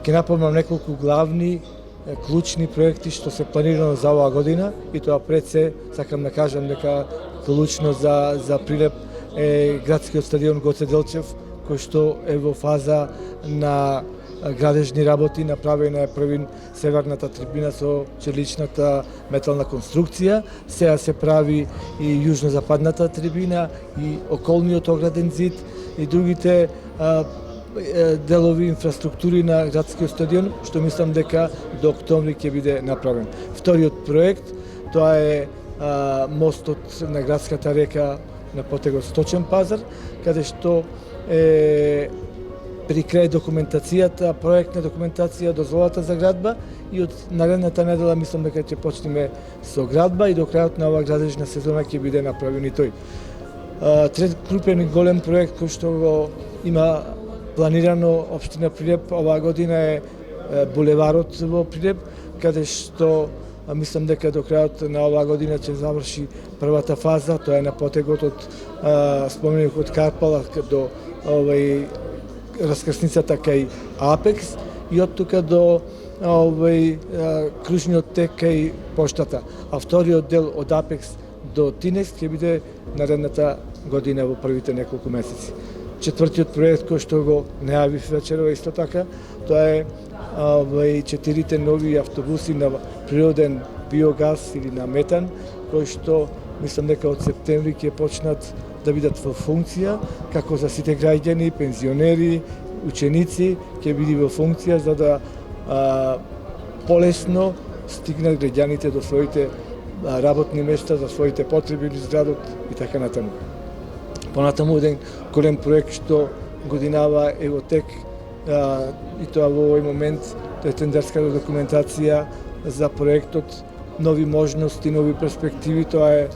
ќе напомнам неколку главни клучни проекти што се планирано за оваа година, и тоа пред се сакам да кажам дека клучно за Прилеп е градскиот стадион Гоце Делчев, кој што е во фаза на градежни работи. Направена е првин северната трибина со челичната метална конструкција, сега се прави и јужно-западната трибина и околниот ограден зид и другите делови инфраструктури на градскиот стадион, што мислам дека до октомври ќе биде направен. Вториот проект, тоа е мостот на градската река на потегот Сточен пазар, каде што е при крај документацијата, проектна документација, дозволата за градба, и од наредната недела мислам дека ќе почнеме со градба и до крајот на оваа градежна сезона ќе биде направен и тој. Трет крупен и голем проект кој што го има планирано општина Прилеп оваа година е булеварот во Прилеп, каде што мислам дека до крајот на оваа година ќе заврши првата фаза, тоа е на потегот од споменикот Карпала до раскрсницата кај Апекс и од тука до кружниот тек кај поштата. А вториот дел од Апекс до Тинекс ќе биде наредната година во првите неколку месеци. Четвртиот проект кој што го најавив вечерва исто така, тоа е 4 нови автобуси на природен биогаз или на метан, кои што мислам дека од септември ќе почнат да бидат во функција, како за сите граѓани, пензионери, ученици, ќе биде во функција за да полесно стигнат граѓаните до своите работни места, за своите потреби низ градот и така натаму. Понатаму еден голем проект што годинава е во тек, и тоа во овој момент, тоа е тендерската документација за проектот Нови можности, нови перспективи. Тоа е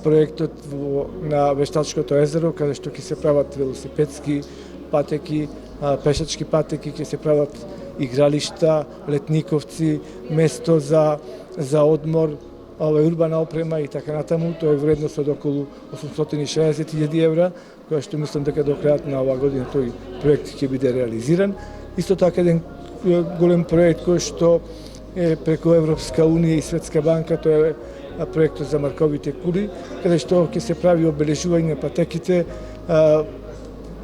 проектот на Вештачкото езеро, каде што ќе се прават велосипедски патеки, пешачки патеки, ќе се прават игралишта, летниковци, место за одмор, урбана опрема и така натаму. Тоа е вредност од околу 860.000 евра, која што мислам дека до крајот на оваа година тој проект ќе биде реализиран. Исто така еден голем проект кој што е преку Европска унија и Светска банка, тоа е проектот за Марковите кули, каде што ќе се прави обележување на патеките,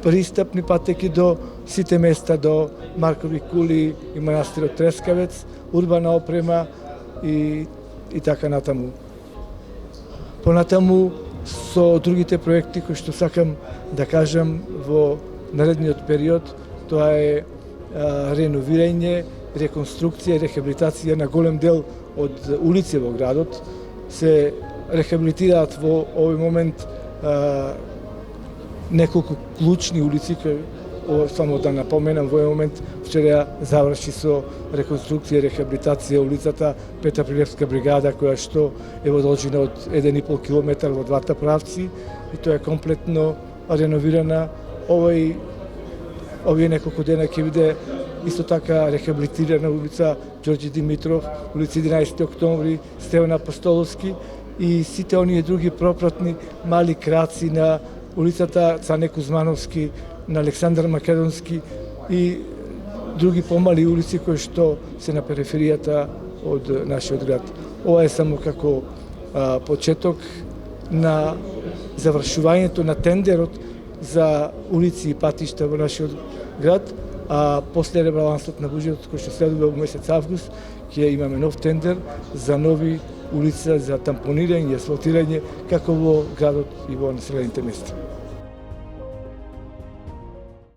пристапни патеки до сите места до Маркови кули и манастирот Трескавец, урбана опрема и така натаму. Понатаму со другите проекти кои што сакам да кажам во наредниот период, тоа е реновирање, реконструкција и рехабилитација на голем дел од улици во градот. Се рехабилитираат во овој момент неколку клучни улици, само да напоменам, во овој момент вчера заврши со реконструкција и рехабилитација улицата Пета Прилепска бригада, која што е во должина од 1,5 километар во двата правци, и тоа е комплетно реновирана. Овие неколку дена ќе биде исто така рехабилитирана улица Ѓорѓе Димитров, улица 11 октомври, Стеван Апостоловски и сите оние други пропратни мали краци на улицата Цане Кузмановски, на Александар Македонски и други помали улици кои што се на периферијата од нашиот град. Ова е само како почеток на завршувањето на тендерот за улици и патишта во нашиот град, а после ребалансот на буџетот кој што следува во месец август ќе имаме нов тендер за нови улици за тампонирање и асфалтирање како во градот и во населените места.